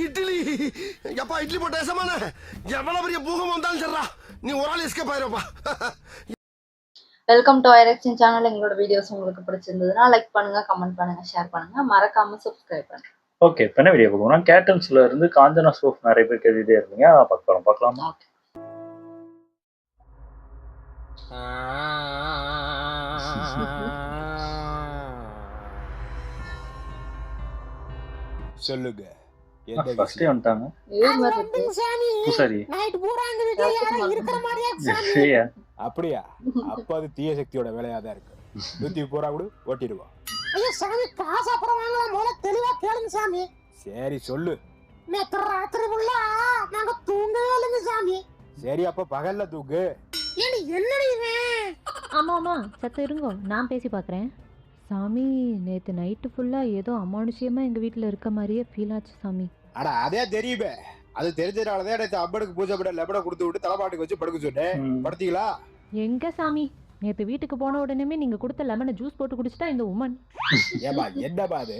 இட்லி எப்பா இட்லி போட்ட ஏசமான எவ்வளவு பெரிய பூகம் வந்தாலும் சரிடா நீ ஒரு ஆள் எஸ்கேப் ஆயிருப்பா. வெல்கம் டு ஐரெக்ஷன் சேனல். எங்களோட வீடியோஸ் உங்களுக்கு பிடிச்சிருந்ததுன்னா லைக் பண்ணுங்க, கமெண்ட் பண்ணுங்க, ஷேர் பண்ணுங்க, மறக்காம சப்ஸ்கிரைப் பண்ணுங்க. ஓகே, இப்போ என்ன வீடியோ பார்க்கணும்? கேட்டன்ஸ்ல இருந்து காஞ்சனா சோப் நிறைய பேர் கேட்டுட்டே இருந்தீங்க, அதான் பார்க்கலாமா? சொல்லுங்க. ஃபர்ஸ்ட் வந்துட்டாங்க பூசாரி. அப்படியா? அப்ப அது தீய சக்தியோட வேலையா தான் இருக்கு. 100 போரா கூட ஓட்டிடுவோம். ஐயோ சாமி, காசு அப்புறம் வாங்கலாம், முதல்ல தெளிவா கேளுங்க சாமி. சரி சொல்லு. நேத்து ராத்திரி ஃபுல்லா நாங்க தூங்கவே இல்லைங்க சாமி. சரி அப்ப பகல்ல தூங்கு. ஏடி என்னடி இவன்? ஆமா சத்து இருங்கோ, நான் பேசி பார்க்குறேன். சாமி, நேற்று நைட்டு ஃபுல்லாக ஏதோ அமானுஷியமாக எங்கள் வீட்டில் இருக்க மாதிரியே ஃபீல் ஆச்சு சாமி. ஆனா அதே தெரியுமே, அது தெரிஞ்சதுனாலதான் நேற்று அம்மனுக்கு பூஜை பண்ண லெபனை கொடுத்து விட்டு தலைப்பாட்டுக்கு வச்சு படுக்க சொன்னேன். படுத்தீங்களா? எங்க சாமி, நேற்று வீட்டுக்கு போன உடனே நீங்கள் கொடுத்த லெமனை ஜூஸ் போட்டு குடிச்சிட்டா இந்த உமன். ஏமா என்னப்பா அது?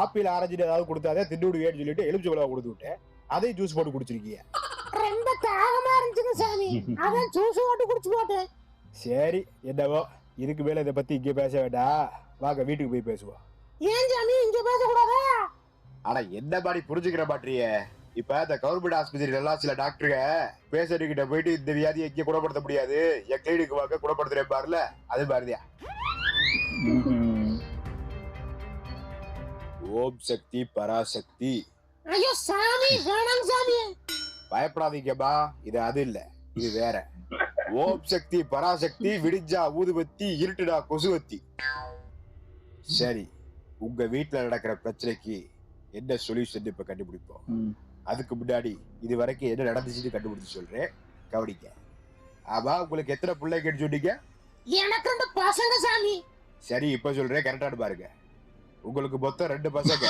ஆப்பிள் ஆரஞ்சு ஏதாவது கொடுத்தாதே திண்டு விடுவேன்னு சொல்லிட்டு எலுமிச்சை பழம் கொடுத்து விட்டேன், அதையும் ஜூஸ் போட்டு குடிச்சிருக்கீங்க. ரொம்ப தாகமா இருந்துச்சுங்க சாமி, அதான் ஜூஸ் போட்டு குடிச்சு போட்டேன். சரி என்னவோ, இதுக்கு மேல இதை பத்தி இங்க பேச வேண்டாம், வாங்க வீட்டுக்கு போய் பேசுவோம். ஏன் சாமி இங்க பேசக்கூடாதா? ஆனா என்ன மாதிரி புரிஞ்சுக்கிற மாட்டிய? இப்ப இந்த கவர்மெண்ட் ஆஸ்பத்திரி எல்லாம் சில டாக்டருங்க பேஷண்ட் கிட்ட போயிட்டு இந்த வியாதியை எங்க குணப்படுத்த முடியாது, என் கிளினிக்கு வாங்க குணப்படுத்துறேன் பாருல, அது மாதிரியா. ஓம் சக்தி பராசக்தி. ஐயோ சாமி வேணாம் சாமி. பயப்படாதீங்கம்மா, இது அது இல்ல, இது வேற. ஓம் சக்தி பராசக்தி, விடிஞ்சா ஊதுபத்தி, இருட்டுடா கொசுவத்தி. சரி, உங்க வீட்டுல நடக்கிற பிரச்சனைக்கு என்ன சொல்யூஷன் இப்ப கண்டுபிடிப்போம். அதுக்கு முன்னாடி இது வரைக்கும் என்ன நடந்துச்சுன்னு கண்டுபிடிச்சு சொல்றேன், கவனிக்க. ஆமா, உங்களுக்கு எத்தனை பிள்ளைங்கன்னு சொன்னீங்க? எனக்கு 2 பசங்க சாமி. சரி இப்ப சொல்றேன், கரெக்டானு பாருங்க. உங்களுக்கு மொத்தம் 2 பசங்க,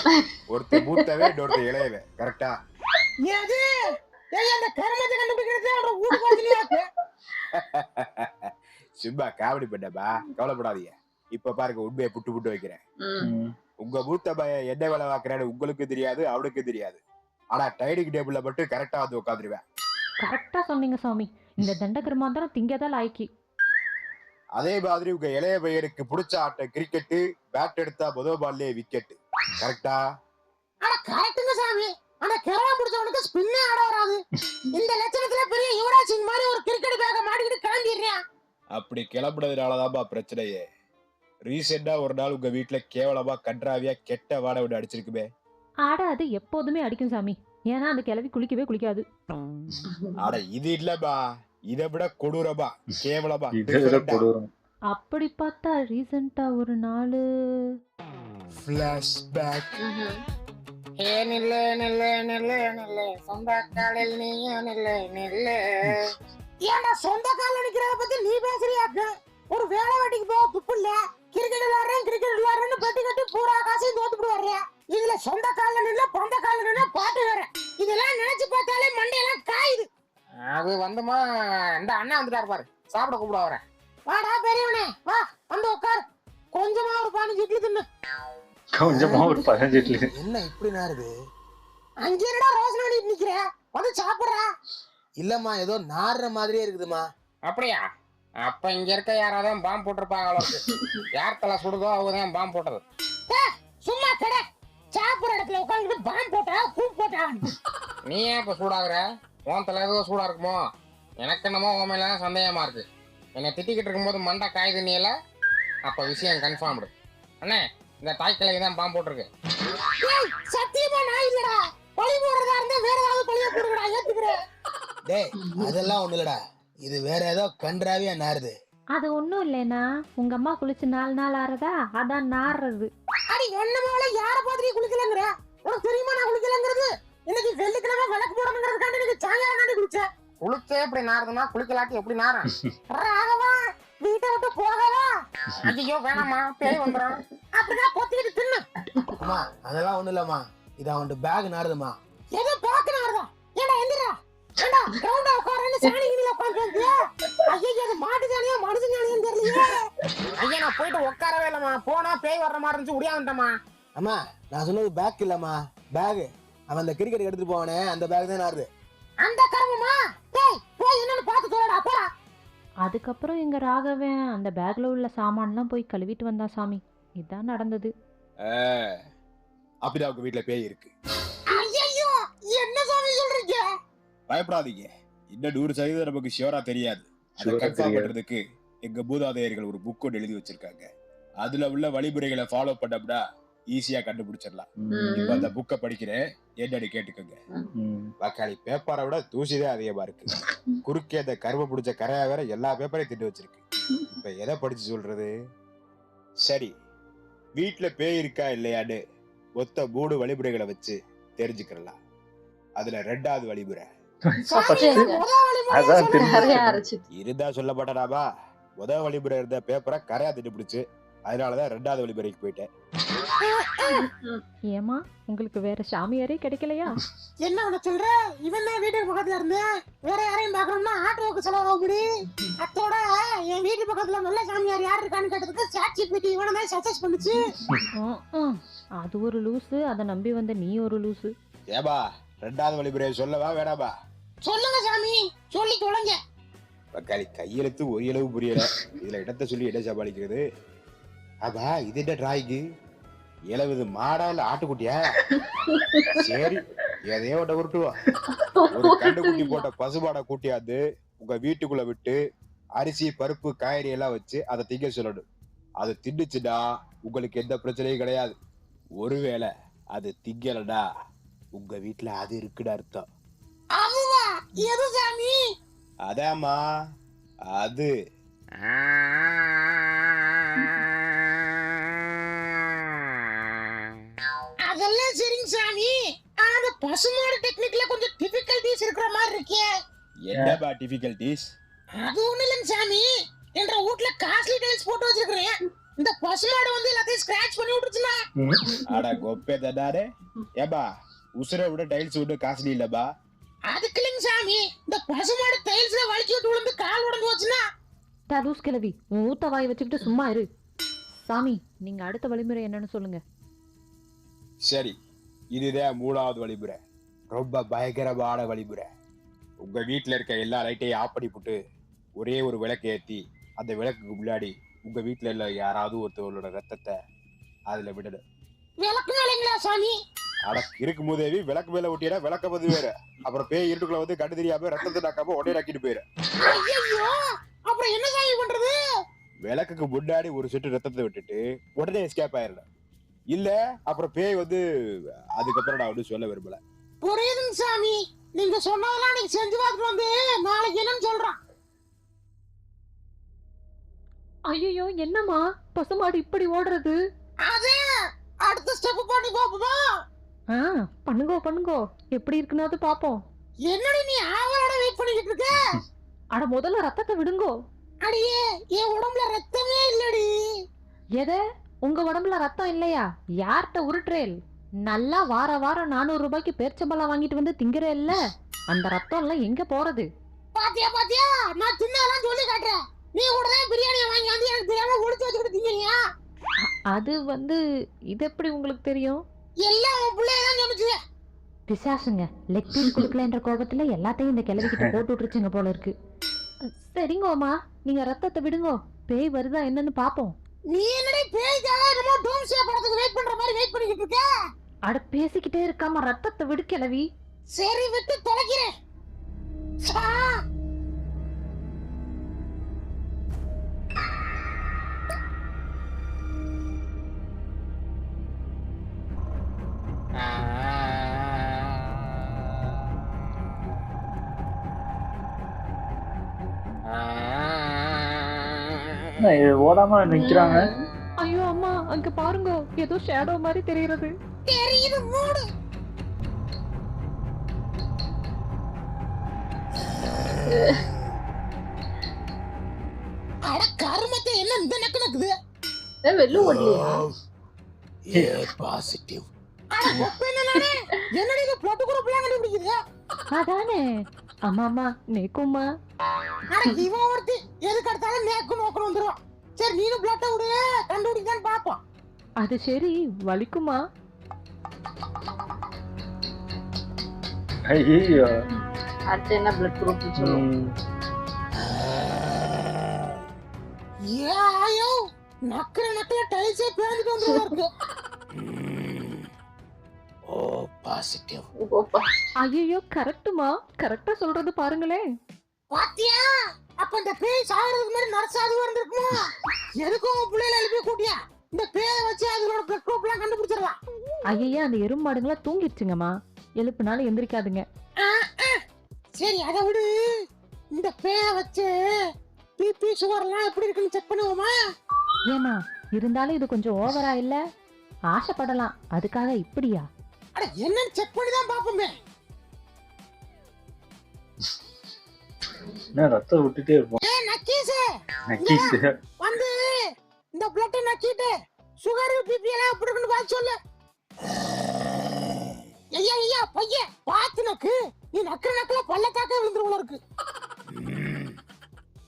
ஒருத்தர் மூத்தவே இன்னொருத்தர் இளையவே, கரெக்டா? எது அந்த கர்மத்தை கண்டுபிடிக்கிறது அவரோட ஊடு பாதிலியாக்கு. சும்மா காமெடி பண்ணப்பா, கவலைப்படாதீங்க. இப்ப பாருங்க, உண்மையை புட்டு வைக்கிறேன். உங்க மூத்த பையன் என்ன வேலை வாக்குறான்னு உங்களுக்கு தெரியாது, அவனுக்கு தெரியாது. ஆனா டைனிங் டேபிள்ல மட்டும் கரெக்டா வந்து உட்காந்துருவேன். கரெக்டா சொன்னீங்க சாமி, இந்த தண்டகர்மாந்திரம் திங்கதான் லாய்க்கி. அதே மாதிரி உங்க இளைய பையனுக்கு பிடிச்ச ஆட்டம் கிரிக்கெட்டு, பேட் எடுத்தா முதல் பால்லே விக்கெட், கரெக்டா? ஆனா கரெக்ட்டுங்க சாமி, ஆனா கேரளா முடிச்சவனுக்கு ஸ்பின்னே ஆட வராது. இந்த லட்சணத்துல பெரிய யுவராஜ் சிங் மாதிரி ஒரு கிரிக்கெட் பேக்க மாட்டிக்கிட்டு கிளம்பிடுறான். அப்படி கிளம்புனதுனாலதான்பா பிரச்சனையே. ரீசெண்டா ஒரு நாள் உங்க வீட்டுல கேவலமா கன்றாவியா கெட்ட வாடை ஒன்று அடிச்சிருக்குமே. ஆட அது எப்போதுமே அடிக்கும் சாமி, ஏன்னா அந்த கிளவி குளிக்கவே குளிக்காது. ஆனா இது இல்லப்பா, இதை விட கொடூரமா கேவலமா. அப்படி பார்த்தா ரீசெண்டா ஒரு நாள் ஃபிளாஷ்பேக். நில்லு நில்லு நில்லு நில்லு, சொந்த காலில் நீயும் நில்லு நில்லு. ஏன்னா சொந்த காலில் நிக்கிறத பத்தி நீ பேசுறியாக்க? ஒரு வேலை வெட்டிக்கு போக துப்பு இல்ல, கிரிக்கெட் விளையாடுறேன்னு பெட்டி கட்டி பூரா காசையும் தோத்துட்டு வர்றியா. இதுல சொந்த காலில் நில்ல, பொந்த காலில் நில்ல, பாட்டு வேற. இதெல்லாம் நினைச்சு பார்த்தாலே மண்டையெல்லாம் காயுது. அது வந்துமா, இந்த அண்ணா வந்துட்டாரு பாரு, சாப்பிட கூப்பிட வரேன். வாடா பெரியவனே, வா வந்து உட்காரு, கொஞ்சமா ஒரு 15 இட்லி தின்னு. கொஞ்சமா ஒரு 15 இட்லி? என்ன இப்படி நாருது? அங்கே என்னடா ரோசனை பண்ணிட்டு நிக்கிற, வந்து சாப்பிடுறா. இல்லம்மா, ஏதோ நாடுற மாதிரியே இருக்குதுமா. அப்படியா? அப்ப இங்க இருக்க யாராவது பாம்பு போட்டிருப்பாங்க அளவுக்கு. யார் தலை சுடுதோ அவங்கதான் பாம்பு போட்டது. சும்மா கடை சாப்பிடுற இடத்துல உட்காந்துட்டு பாம்பு போட்டா பூ போட்டா. நீ ஏன் இப்ப சூடாகுற? உன் தலை ஏதோ சூடா இருக்குமோ? எனக்கு என்னமோ உன் மேல சந்தேகமா இருக்கு. என்னை திட்டிக்கிட்டு இருக்கும்போது மண்டை காயுது நீ இல்ல, அப்ப விஷயம் கன்ஃபார்ம்டு. அண்ணே, இந்த தாய்க்கிழவி தான் பாம்பு போட்டிருக்கு. சத்தியமா நான் இல்லடா, பழி போடுறதா இருந்தா வேற ஏதாவது பழிய போடுங்கடா, ஏத்துக்கிறேன். டேய், அதெல்லாம் ஒண்ணு இல்லடா, இது வேற ஏதோ கன்றாவியா நாறுது. அது ஒண்ணும் இல்லைனா, உங்க அம்மா குளிச்சு 4 நாள் ஆறதா, அதான் நாறுறது. அடி என்ன மேல யார பாத்திரி குளிக்கலங்கற? உனக்கு தெரியுமா நான் குளிக்கலங்கிறது? இன்னைக்கு வெள்ளிக்கிழமை விளக்கு போடணுங்கிறதுக்காண்டி இன்னைக்கு சாயங்காலம் தாண்டி குளிச்சேன். குளிச்சே எப்படி நாறுதுன்னா குளிக்கலாட்டி எப்படி நாறும்? ராகவா, வீட்டை விட்டு போகவா? ஐயோ வேணாமா, பேய் வந்துடும். அப்படிதான் பொத்திக்கிட்டு தின்னு. அம்மா, அதெல்லாம் ஒண்ணு இல்லம்மா, இது அவன் பேக் நாறுதுமா. எது பேக் நாறுதா? ஏடா எந்திரா, ஏடா கிரவுண்ட்ல உட்கார்றேன்னு சாணி கிணில உட்கார்ந்து. ஐயோ, இது மாட்டு சாணியா மனுஷ சாணியான்னு தெரியலையே. ஐயா நான் போயிட்டு உட்காரவே இல்லம்மா, போனா பேய் வர்ற மாதிரி இருந்துச்சு, உடியாந்துட்டம்மா. அம்மா நான் சொன்னது பேக் இல்லம்மா, பேக். அவன் அந்த கிரிக்கெட் எடுத்துட்டு போவானே அந்த பேக் தான் நாருது. அந்த கருமமா? டேய் போய் என்னன்னு பார்த்து சொல்லடா போடா. அதுக்கப்புறம் எங்க ராகவன் அந்த பேக்ல உள்ள சாமான்லாம் போய் கழுவிட்டு வந்தான் சாமி. இதான் நடந்தது. அப்படிதான் உங்க வீட்டுல பேய் இருக்கு. ஐயோ என்ன சாமி சொல்றீங்க? பயப்படாதீங்க, இன்னும் 100% நமக்கு ஷியோரா தெரியாது. அதை Sure ஆ கன்ஃபார்ம் தெரியாது. பண்றதுக்கு எங்க பூதாதையர்கள் ஒரு புக் ஒன்று எழுதி வச்சிருக்காங்க. அதுல உள்ள வழிமுறைகளை ஃபாலோ பண்ணோம்னா ஈஸியா கண்டுபிடிச்சிடலாம். இப்ப அந்த புக்கை படிக்கிறேன், என்னன்னு கேட்டுக்கோங்க. வக்காளி பேப்பரை விட தூசிதான் அதிகமா இருக்கு. குறுக்கே அந்த கரும்பு பிடிச்ச கரையா வேற எல்லா பேப்பரையும் திட்டு வச்சிருக்கு. இப்ப எதை படிச்சு சொல்றது? சரி, வீட்டுல பேய் இருக்கா இல்லையான்னு மொத்த 3 வழிமுறைகளை வச்சு தெரிஞ்சுக்கலாம். அதுல 2வது வழிமுறை அதான் தெரியும். நிறைய அரைச்சு இருந்தா சொல்ல மாட்டேனாமா. முதல் வழிமுறை இருந்த பேப்பரை கரையா திட்டு பிடிச்சு, அதனாலதான் 2வது வழிமுறைக்கு போயிட்டேன். ஏமா உங்களுக்கு வேற சாமியாரே கிடைக்கலையா? என்ன உன சொல்ற? இவன் தான் வீட்டுக்கு பக்கத்துல இருந்தேன், வேற யாரையும் பாக்கணும்னா ஆட்டோவுக்கு செலவாகுடி. அத்தோட என் வீட்டு பக்கத்துல நல்ல சாமியார் யார் இருக்கான்னு கேட்டதுக்கு சாட்சி பிடி இவனை தான் சஜஸ்ட் பண்ணுச்சு. அது ஒரு லூசு, அதை நம்பி வந்த நீ ஒரு லூசு. ஏபா 2வது வழிமுறையை சொல்லவா வேணாமா? சொல்லுங்க சாமி, சொல்லி தொலைங்க. வக்காளி கையெழுத்து ஒரு அளவு புரியல, இதுல இடத்த சொல்லி இடம் சமாளிக்கிறது. அப்பா இது என்ன டிராயிங்கு? 70 மாடா இல்ல ஆட்டுக்குட்டியா? சரி, எதையோ ஒட்ட உருட்டுவா. ஒரு கண்டுக்குட்டி போட்ட பசுமாடை கூட்டியாந்து உங்க வீட்டுக்குள்ள விட்டு அரிசி பருப்பு காய்கறி எல்லாம் வச்சு அதை திங்க சொல்லணும். அது தின்னுச்சுன்னா உங்களுக்கு எந்த பிரச்சனையும் கிடையாது. ஒருவேளை அது திங்கலடா உங்க வீட்டுல அது இருக்குன்னு அர்த்தம். அதுவா? எது சாமி? அதாம்மா அது. அதெல்லாம் சரிங்க சாமி, ஆனா அந்த பசுமாடு டெக்னிக்ல கொஞ்சம் டிஃபிகல்டிஸ் இருக்கிற மாதிரி இருக்கே. என்னப்பா டிஃபிகல்டிஸ்? அது ஒண்ணு இல்லைங்க சாமி, என்ற வீட்ல காஸ்ட்லி டைல்ஸ் போட்டு வச்சிருக்கிறேன். இந்த பசுமாடு வந்து எல்லாத்தையும் ஸ்கிராட்ச் பண்ணி விட்டுருச்சுனா? அட கொப்பே தடாரே. ஏபா உசுரை விட டைல்ஸ் விட காஸ்ட்லி இல்லப்பா. அதுக்கு இல்லைங்க சாமி, இந்த பசுமாடு டைல்ஸ்ல வலிக்கி விட்டு விழுந்து கால் உடஞ்சு வச்சுனா? ததூஸ் கிழவி, உன் ஊத்த வாய் வச்சுக்கிட்டு சும்மா இரு. சாமி, நீங்க அடுத்த வழிமுறை என்னன்னு சொல்லுங்க. சரி, இதுதான் 3வது வழிமுறை. ரொம்ப பயங்கரமான வழிமுறை. உங்க வீட்டுல இருக்க எல்லா லைட்டையும் ஆஃப் பண்ணி போட்டு ஒரே ஒரு விளக்கு ஏத்தி அந்த விளக்குக்கு முன்னாடி உங்க வீட்டுல இல்ல யாராவது ஒருத்தவங்களோட ரத்தத்தை அதுல விடணும். விளக்கு மேலங்களா சாமி? அட இருக்கும் போதேவி விளக்கு மேல ஒட்டினா விளக்க வந்து வேற. அப்புறம் பேய் இருட்டுக்குள்ள வந்து கண்டு தெரியாம ரத்தத்தை நாக்காம உடனே நக்கிட்டு போயிரு. ஐயோ, அப்புறம் என்ன சாமி பண்றது? விளக்குக்கு முன்னாடி ஒரு சொட்டு ரத்தத்தை விட்டுட்டு உடனே எஸ்கேப் ஆயிடணும். இல்ல அப்புறம் பேய் வந்து அதுக்கப்புறம் நான் ஒன்றும் சொல்ல விரும்பல. புரியுதுங்க சாமி, நீங்க சொன்னதெல்லாம் நீங்க செஞ்சு பார்த்துட்டு வந்து நாளைக்கு என்னன்னு சொல்றான். ஐயோ, என்னம்மா பசுமாடு இப்படி ஓடுறது? அதே அடுத்த ஸ்டெப் பண்ணி பாப்போமா? பண்ணுங்கோ, எப்படி இருக்குன்னு பாப்போம். என்னடி நீ ஆவலோட வெயிட் பண்ணிக்கிட்டு இருக்க? அட முதல்ல ரத்தத்தை விடுங்கோ. அடியே, என் உடம்புல ரத்தமே இல்லடி. எதை? உங்க உடம்புல ரத்தம் இல்லையா? யார்கிட்ட உருட்டுறேல்? நல்லா வாரம் 400 ரூபாய்க்கு பேர்ச்சம்பழம் வாங்கிட்டு வந்து திங்கிறேல்ல, அந்த ரத்தம் எல்லாம் எங்க போறது? பாத்தியா, நான் தின்னதெல்லாம் சொல்லி காட்டுறேன். நீ கூட தான் பிரியாணியை வாங்கி வந்து எனக்கு தெரியாம ஒளிச்சு வச்சுக்கிட்டு திங்கறியா? அது வந்து இது எப்படி உங்களுக்கு தெரியும்? எல்லாம் உன் பிள்ளையதான் சொன்னுச்சு. பிசாசுங்க, லெக் பீஸ் கொடுக்கலன்ற கோபத்துல எல்லாத்தையும் இந்த கிளவிக்கிட்ட போட்டு விட்டுருச்சுங்க போல இருக்கு. சரிங்கோமா, நீங்க ரத்தத்தை விடுங்கோ, பேய் வருதா என்னன்னு பாப்போம். நீ என்னடி பேய்க்காக என்னமோ டோம்சியா படத்துக்கு வெயிட் பண்ற மாதிரி வெயிட் பண்ணிக்கிட்டு இருக்க? அட பேசிக்கிட்டே இருக்காம ரத்தத்தை விடு கிளவி. சரி, விட்டு தொலைக்கிறேன். ஓடாம நிக்கிறாங்க. ஐயோ அம்மா, அங்க பாருங்க, ஏதோ ஷேடோ மாதிரி தெரியுது. தெரியுது, மூடு. அட கருமத்தை, என்ன இந்த நக்கு நக்குது? வெள்ளு ஓடலையா? A positive. அட கொப்பை என்னடா? என்னடி இது பிளட் குரூப்லாம் கண்டுபிடிக்குது? அதானே. அம்மா நேக்குமா. அட இவன் ஒருத்தி எதுக்கு எடுத்தாலும் நேக்கு நோக்கணும் வந்துரும். சரி, நீனும் பிளட்ட விடு, கண்டுபிடிக்கான்னு பாப்போம். அது சரி, வலிக்குமா? ஐயோ. அடுத்து என்ன பிளட் குரூப் சொல்லுவோம். ஐயோ நக்கிற நக்கில டைல்ஸே பேந்துட்டு வந்துருவா இருக்கு. O positive. ஓப்பா. ஐயோ, கரெக்ட்டுமா, கரெக்டா சொல்றது பாருங்களேன். பாத்தியா? அப்ப இந்த பேய் சாகிறதுக்கு மாதிரி நர்ஸாது இருந்திருக்குமா? எதுக்கும் உன் பிள்ளைல எழுப்பி கூட்டியா? இந்த பேயை வச்சு அதோட பிளட் குரூப் எல்லாம் கண்டுபிடிச்சிடலாம். ஐயா, அந்த எருமாடுங்களா தூங்கிடுச்சுங்கம்மா, எழுப்புனாலும் எந்திரிக்காதுங்க. சரி அதை விடு. இந்த பேயை வச்சு பிபி சுகர் எல்லாம் எப்படி இருக்குன்னு செக் பண்ணுவோமா? ஏமா, இருந்தாலும் இது கொஞ்சம் ஓவரா இல்ல? ஆசைப்படலாம், அதுக்காக இப்படியா? அட என்னன்னு செக் பண்ணி தான் பாப்போமே. என்ன ரத்தம் விட்டுட்டே இருப்போம். நக்கீஸ் நக்கீஸ். வந்து இந்த பிளட் நக்கிட்டு சுகர் பிபி எல்லாம் எப்படி இருக்குன்னு பார்த்து சொல்லு. ஐயா பையன் பாத்து நக்கு. நீ நக்கிற நக்கல பள்ளத்தாக்க விழுந்துருவோம் இருக்கு.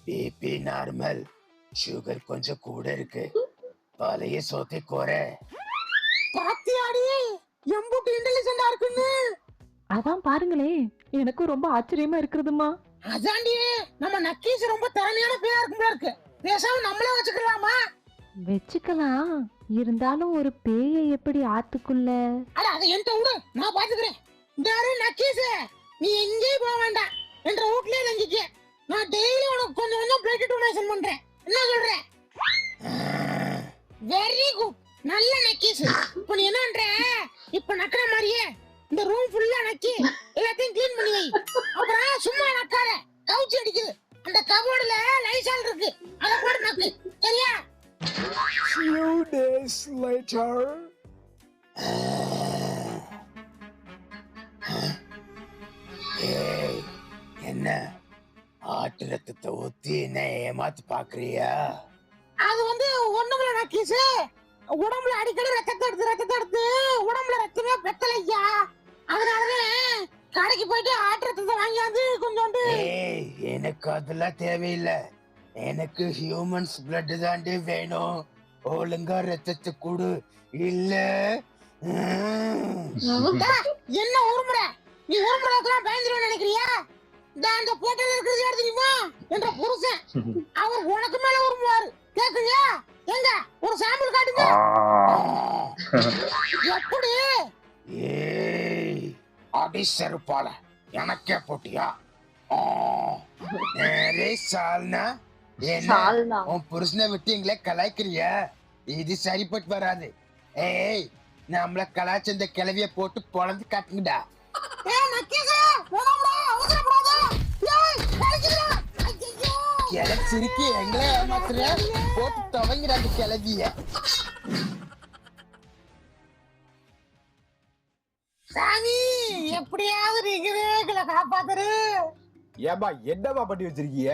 பிபி நார்மல், சுகர் கொஞ்சம் கூட இருக்கு. பழைய சோத்தை குறை. பாத்தியாடி எம்புட்டு இன்டெலிஜென்டா இருக்குன்னு. அதான் பாருங்களே, எனக்கும் ரொம்ப ஆச்சரியமா இருக்குதுமா. அதாண்டி நம்ம நக்கீஸ் ரொம்ப திறமையான பேயா இருக்கும்போல இருக்கு. பேசாம நம்மளே வச்சுக்கலாமா? வச்சுக்கலாம், இருந்தாலும் ஒரு பேயை எப்படி ஆத்துக்குள்ள? அட அதை என்கிட்ட விடு, நான் பாத்துக்கிறேன். இந்த நக்கீஸ், நீ எங்கேயும் போக வேண்டாம், என்ற வீட்லயே தங்கிக்க. நான் டெய்லி உனக்கு கொஞ்சம் கொஞ்சம் பிளட் டொனேஷன் பண்றேன். என்ன சொல்ற? வெரி குட், நல்ல நக்கீஸ். இப்ப நீ என்ன பண்ற? இப்ப நக்கிற மாதிரியே இந்த ரூம் ஃபுல்லா நக்கி எல்லாத்தையும் க்ளீன் பண்ணி வை. அப்புறம் சும்மா நக்காத, கவுச்சி அடிக்குது. அந்த கபோர்டுல லைசால் இருக்கு, அத போட்டு நக்கு, சரியா? Few days later. ஏய், என்ன ஆட்டு ரத்தத்தை ஊத்தி என்ன ஏமாத்து பாக்குறியா? அது வந்து ஒண்ணுமில்ல நக்கீஸ். உடம்புல அடிக்கடி ரத்தத்தை எடுத்து உடம்புல ரத்தமே பெத்தலையா. அதனாலதான் கடைக்கு போயிட்டு ஆட்டு ரத்தத்தை வாங்கியாந்து கொஞ்சோண்டு. ஏய், எனக்கு அதெல்லாம் தேவையில்லை. எனக்கு ஹியூமன்ஸ் பிளட் தாண்டி வேணும். ஒழுங்கா ரத்தத்தை கொடு, இல்ல என்ன உருமுற? நீ உருமுறதுக்கெல்லாம் பயந்துருவேன் நினைக்கிறியா? அந்த போட்டோல இருக்கிறது யாரு தெரியுமா? என்ற புருஷன். அவர் உனக்கு மேல உருமுவாரு, கேக்குறியா? எங்க ஒரு சாம்பிள் காட்டுங்க. எப்படி? ஏய், அடி செருப்பால எனக்கே போட்டியா? சால்னா என்ன சால்னா. உன் புருஷனை விட்டு எங்களை கலாய்க்கிறியா? இது சரிப்பட்டு வராது. ஏய், நம்மள கலாய்ச்ச இந்த கிளவிய போட்டு பொழந்து காட்டுங்கடா. ஏய் நக்கீஸ், போடாமடா, அவசரப்படாத. ஏய், வலிக்குதுடா. ஐயோ, கிளவி சிரிக்கி எங்களை ஏமாத்துற, போட்டு துவங்கிற அந்த கிளவிய. சாமி எப்படியாவது நீங்க காப்பாத்துரு. ஏமா என்னமா பண்ணி வச்சிருக்கீங்க?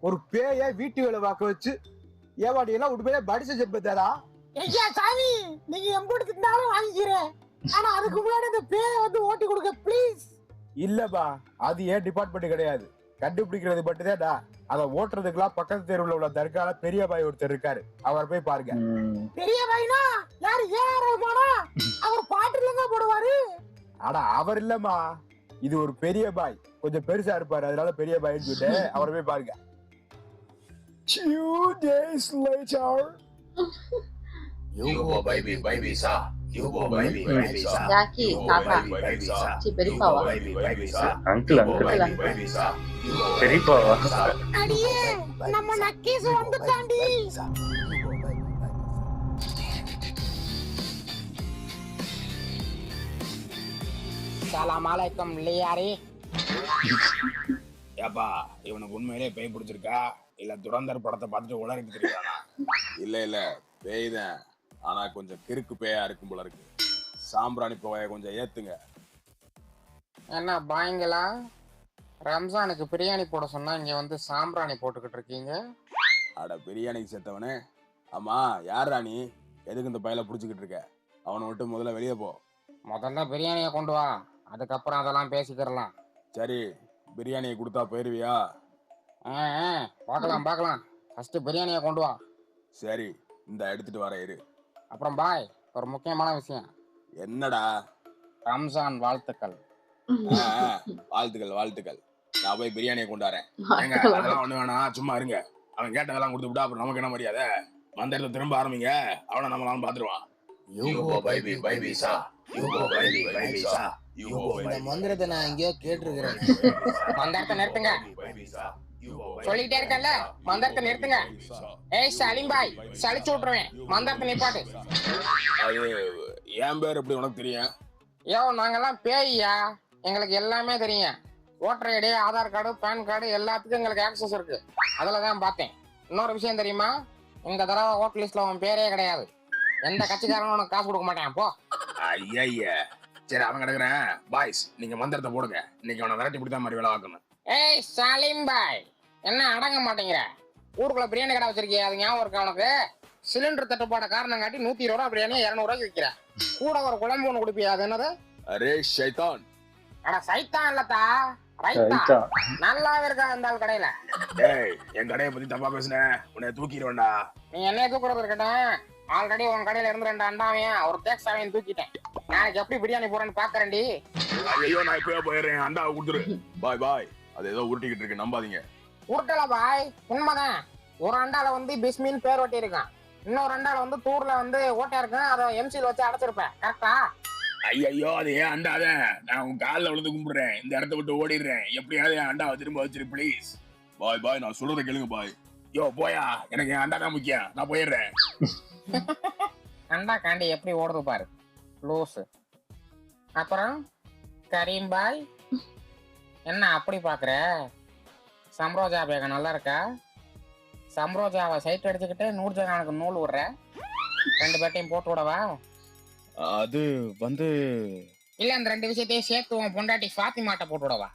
ஒரு பேய வீட்டு வேலை பார்க்க வச்சு ஏமாடி எல்லாம் உண்மையிலே படிச்ச ஜென்மத்தாரா? ஐயா சாமி, நீங்க எம்பூட்டு தின்னாலும் வாங்கிக்கிறேன். ஆனா அதுக்கு முன்னாடி இந்த பேயை வந்து ஓட்டி கொடுங்க ப்ளீஸ். இல்லப்பா, அது ஏன் டிபார்ட்மெண்ட் கிடையாது. கண்டுபிடிக்கிறது மட்டும்தான். அதை ஓட்டுறதுக்கெல்லாம் பக்கத்து தெருவுல உள்ள தர்கால பெரிய பாய் ஒருத்தர் இருக்காரு, அவர் போய் பாருங்க. பெரிய பாய்னா யாரு? ஏஆர்மானா? அவர் பாட்டுலங்க போடுவாரு. ஆனா அவர் இல்லம்மா, இது ஒரு பெரிய பாய், கொஞ்சம் பெருசா இருப்பாரு, அதனால பெரிய பாய்னு சொல்லிட்டு அவரை போய் பாருங்க. 2 days later. You go baby baby sa. You go baby baby sa. Jackie தாத்தா, சி பெரியப்பாவா? அங்கிள் பெரியப்பாவா? அடியே நம்ம நக்கீஸ் வந்துட்டாண்டி. சலாம் அலைக்கும் லியாரி. ஏப்பா, இவனுக்கு உண்மையிலே பேய் பிடிச்சிருக்கா இல்ல துரந்தர் படத்தை பார்த்துட்டு உளறிட்டு தெரியாதா? இல்ல பேய் தான், ஆனா கொஞ்சம் கிறுக்கு பேயா இருக்கும் போல இருக்கு. சாம்பிராணி புகைய கொஞ்சம் ஏத்துங்க. என்ன பாய்ங்களா, ரம்ஜானுக்கு பிரியாணி போட சொன்னா இங்க வந்து சாம்பிராணி போட்டுக்கிட்டு இருக்கீங்க? அட பிரியாணிக்கு செத்தவனே. ஆமா, யார் ராணி? எதுக்கு இந்த பையில புடிச்சுக்கிட்டு இருக்க? அவனை விட்டு முதல்ல வெளியே போ. முதல்ல பிரியாணியை கொண்டு வா, அதுக்கப்புறம் அதெல்லாம் பேசிக்கிறலாம். சரி, பிரியாணியை கொடுத்தா போயிருவியா? பார்க்கலாம். ஃபர்ஸ்ட் பிரியாணியை கொண்டு வா. சரி, இந்த எடுத்துட்டு வர இரு. அப்புறம் பாய் ஒரு முக்கியமான விஷயம், என்னடா? ரம்ஜான் வாழ்த்துக்கள். வாழ்த்துக்கள் வாழ்த்துக்கள். நான் போய் பிரியாணியை கொண்டாறேன். ஏங்க அதெல்லாம் ஒண்ணு வேணாம், சும்மா இருங்க. அவன் கேட்டதெல்லாம் கொடுத்து விட்டா அப்புறம் நமக்கு என்ன மரியாதை? மந்திரத்தை திரும்ப ஆரம்பிங்க, அவனை நம்மளால பாத்துருவான். இந்த மந்திரத்தை நான் எங்கேயோ கேட்டிருக்கிறேன். மந்திரத்தை நிறுத்துங்க. சொல்லிட்டே இருக்கல, மந்திரத்தை நிறுத்துங்க. ஏய் சலீம் பாய், சலிச்சு விட்டுருவேன். மந்திரத்தை நிப்பாட்டு. அது என் பேர் எப்படி உனக்கு தெரியும்? யோ நாங்கெல்லாம் பேய்யா, எங்களுக்கு எல்லாமே தெரியும். Voter ID, Aadhaar card, PAN card எல்லாத்துக்கும் எங்களுக்கு ஆக்சஸ் இருக்கு. அதில் தான் பார்த்தேன். இன்னொரு விஷயம் தெரியுமா, இந்த தடவை ஓட்டர் லிஸ்ட்ல உன் பேரே கிடையாது. எந்த கட்சிக்காரனும் உனக்கு காசு கொடுக்க மாட்டேன் போ. ஐயா சரி, அவன் கிடக்குறேன். பாய்ஸ் நீங்க மந்திரத்தை போடுங்க. இன்னைக்கு அவனை விரட்டி பிடித்தா மாதிரி வேலை ஆக்கணும். ஏய் சலீம் பாய், என்ன அடங்க மாட்டேங்கிற? ஊருக்குள்ள பிரியாணி கடை வச்சிருக்கியா, அது ஞாபகம் இருக்கா உனக்கு? சிலிண்டர் தட்டுப்பாட காரணம் காட்டி 120 ரூபா பிரியாணி 200 ரூபாய்க்கு விற்கிற. கூட ஒரு குழம்பு ஒன்று குடிப்பியா, அது என்னது? அரே ஷைத்தான். அட சைத்தான் இல்லத்தா, ரைத்தா. நல்லாவே இருக்கா அந்த ஆள் கடையில. ஏய் என் கடையை பத்தி தப்பா பேசுன உன்னை தூக்கிடுவேன்டா. நீ என்னைய தூக்குறது இருக்கட்டும், ஆல்ரெடி உன் கடையில இருந்து 2 அண்டாவையும் ஒரு தேக்ஸ் அவையும் தூக்கிட்டேன். நாளைக்கு எப்படி பிரியாணி போறேன்னு பாக்குறேன்டி. ஐயோ நான் இப்பவே போயிடுறேன், அண்டாவை கொடுத்துரு. பாய் பாய். அது ஏதோ உருட்டிக்கிட்டு இருக்கு, நம்பாதீங்க. உருட்டல பாய், உண்மைதான். ஒரு அண்டால வந்து பிஸ்மின்னு பேர் ஒட்டி இருக்கான், இன்னொரு அண்டால வந்து தூர்ல வந்து ஓட்டையா இருக்கும். அதை எம்சியில் வச்சு அடைச்சிருப்பேன், கரெக்டா? ஐயோ அது ஏன் அண்டாத? நான் உன் காலில் விழுந்து கும்பிடுறேன், இந்த இடத்த விட்டு ஓடிடுறேன். எப்படியாவது என் அண்டாவை திரும்ப வச்சிரு ப்ளீஸ். பாய் பாய், நான் சொல்றத கேளுங்க பாய். யோ போயா, எனக்கு என் அண்டா தான் முக்கியம், நான் போயிடுறேன். அண்டா காண்டி எப்படி ஓடுது பாரு லூசு. அப்புறம் கரீம் பாய், என்ன அப்படி பாக்குற? சம்ரோஜா பேகம் நல்லா இருக்கா? சம்ரோஜாவை சைட் அடிச்சுக்கிட்டு நூர்ஜஹானுக்கு நூல் விடுற. 2 பேட்டையும் போட்டு விடவா? அது வந்து இல்ல இந்த 2 விஷயத்தையும் சேர்த்து உன் பொண்டாட்டி ஃபாத்திமாட்ட போட்டு விடவா?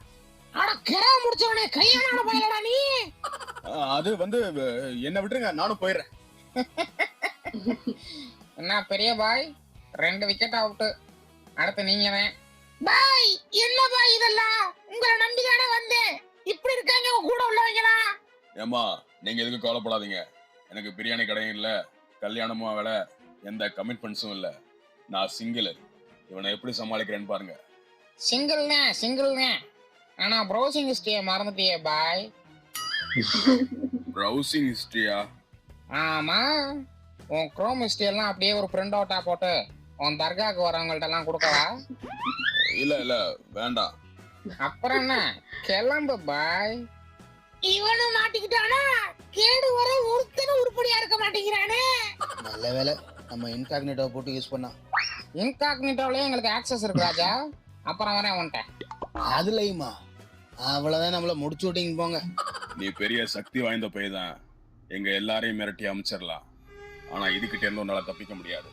அட கிரா முடிச்சவனே, கையானால போயிலடா நீ. அது வந்து என்ன விட்டுருங்க, நானும் போயிடுறேன். என்ன பெரிய பாய், 2 விக்கெட் அவுட். அடுத்து நீங்க தான் பாய். என்ன பாய் இதெல்லாம்? உங்களை நம்பிதானே வந்தேன். இப்படி இருக்காங்க உங்க கூட உள்ளவங்களா? ஏமா நீங்க எதுக்கு கவலைப்படாதீங்க. எனக்கு பிரியாணி கடையும் இல்ல, கல்யாணமும் வேலை, எந்த கமிட்மெண்ட்ஸும் இல்ல. நான் சிங்கிள். இவனை எப்படி சமாளிக்கிறேன்னு பாருங்க. சிங்கிள் தான். ஆனா ப்ரௌசிங் ஹிஸ்டரியை மறந்துட்டியே பாய். ப்ரௌசிங் ஹிஸ்டரியா? ஆமா, உன் குரோம் ஹிஸ்டரி எல்லாம் அப்படியே ஒரு பிரிண்ட் அவுட்டா போட்டு உன் தர்காவுக்கு வரவங்கள்ட்ட எல்லாம் கொடுக்கவா? இல்ல வேண்டாம். அப்புறம் என்ன, கிளம்பு பாய். இவனும் மாட்டிக்கிட்டானா? கேடு வர ஒருத்தனும் உருப்படியா இருக்க மாட்டேங்கிறானே. நல்ல வேலை நம்ம இன்காக்னிட்டோ போட்டு யூஸ் பண்ணா. இன்காக்னிட்டோலயே எங்களுக்கு ஆக்சஸ் இருக்கு ராஜா. அப்புறம் வரேன் உன்ட்ட. அதுலயுமா? அவ்வளவுதான், நம்மள முடிச்சு விட்டீங்க போங்க. நீ பெரிய சக்தி வாய்ந்த பையன் தான், எங்க எல்லாரையும் மிரட்டி அமைச்சிடலாம். ஆனா இதுகிட்ட இருந்து உன்னால தப்பிக்க முடியாது.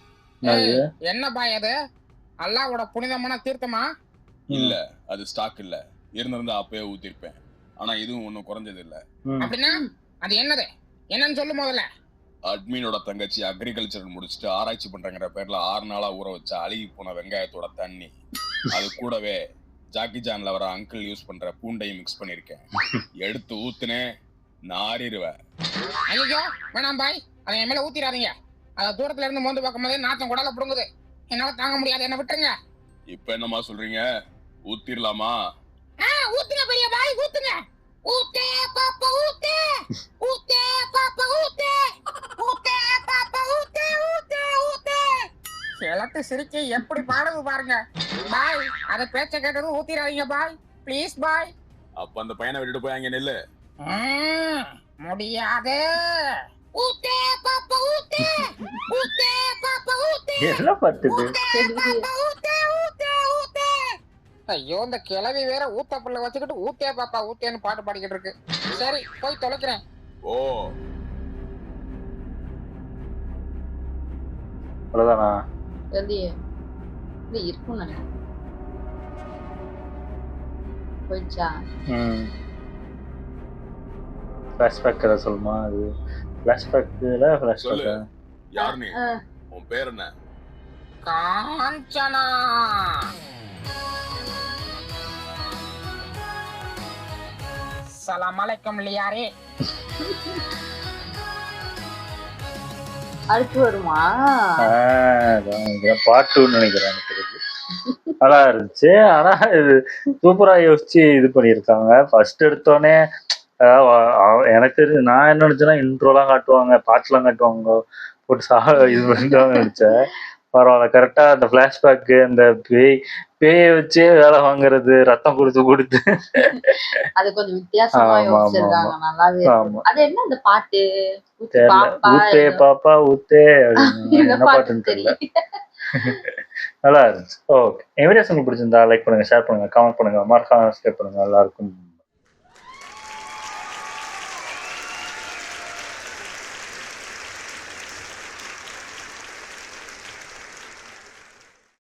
என்ன பாய் அது? அல்லாஹ்வோட புனிதமான தீர்த்தமா? இல்ல, அது ஸ்டாக் இல்ல. இருந்திருந்தா அப்பவே ஊத்திருப்பேன். ஆனா இதுவும் ஒண்ணும் குறைஞ்சது இல்ல. அப்படின்னா அது என்னது? என்னன்னு சொல்லு முதல்ல. அட்மினோட தங்கச்சி அக்ரிகல்ச்சர் முடிச்சுட்டு ஆராய்ச்சி பண்றங்கிற பேர்ல 6 நாளா ஊற வச்ச அழுகி போன வெங்காயத்தோட தண்ணி, அது கூடவே ஜாக்கி ஜான்ல வர அங்கிள் யூஸ் பண்ற பூண்டையும் மிக்ஸ் பண்ணிருக்கேன். எடுத்து ஊத்துனே நாரிடுவேன். ஐயோ வேணாம் பாய், அதை என் மேல ஊத்திடாதீங்க. அதை தூரத்துல இருந்து மோந்து பார்க்கும் போதே நாத்தம் குடல புடுங்குது. என்னால தாங்க முடியாது, என்ன விட்டுருங்க. இப்ப என்னமா சொல்றீங்க? ஊத்திரலாமா? ஊத்துங்க பெரிய பாய், ஊத்துங்க. ஊத்தே பாப்பா ஊத்தே, ஊத்தே பாப்பா ஊத்தே, ஊத்தே பாப்பா ஊத்தே, ஊத்தே ஊத்தே. கிழட்டு சிரிக்க எப்படி பாடுது பாருங்க பாய். அத பேச்ச கேட்டதும் ஊத்திராதீங்க பாய், ப்ளீஸ் பாய். அப்ப அந்த பையனை விட்டுட்டு போய் அங்க நெல்லு. முடியாது. ஊத்தே பாப்பா ஊத்தே, ஊத்தே பாப்பா ஊத்தே, என்ன பத்துது? பாப்பா ஊத்தே, ஊத்தே ஊத்தே. ஐயோ இந்த கிழவி வேற ஊத்த புள்ள வச்சுக்கிட்டு ஊத்தே பாப்பா ஊத்தேன்னு பாட்டு பாடிக்கிட்டு இருக்கு. சரி போய் தொலைக்கிறேன். ஓ அவ்வளவுதானா? இருக்கும் நினைக்கிறேன். போயிடுச்சா? ஃபிளாஷ்பேக் கதை சொல்லுமா? அது ஃபிளாஷ்பேக்ல சொல்லு. ஃபிளாஷ்பேக். யார் நீ? உன் பேர் என்ன? காஞ்சனா. சலாம் அலைக்கும் லியாரே. அடுத்து வருமா? பார்ட் 2 நினைக்கிறேன் எனக்கு தெரிஞ்சு. நல்லா இருந்துச்சு. ஆனா இது சூப்பரா யோசிச்சு இது பண்ணியிருக்காங்க. ஃபர்ஸ்ட் எடுத்தோடனே எனக்கு தெரிஞ்சு நான் என்ன நினைச்சேன்னா இன்ட்ரோலாம் காட்டுவாங்க, பாட்டுலாம் காட்டுவாங்க, போட்டு இது பண்ணிட்டு நினைச்சேன். பரவாயில்ல, கரெக்டா அந்த பிளாஷ்பேக்கு, அந்த பேயை வச்சே வேலை வாங்குறது, ரத்தம் கொடுத்து அது கொஞ்சம் வித்தியாசமா யோசிச்சிருக்காங்க. நல்லாவே இருக்கு. அது என்ன அந்த பாட்டு? ஊத்தே பாப்பா ஊத்தே என்ன பாட்டுன்னு தெரியல. நல்லா இருந்துச்சு. ஓகே, என் வீடியோஸ் உங்களுக்கு பிடிச்சிருந்தா லைக் பண்ணுங்க, ஷேர் பண்ணுங்க, கமெண்ட் பண்ணுங்க, மறக்காம சப்ஸ்கிரைப் பண்ணுங்க. எல்லாருக்கும்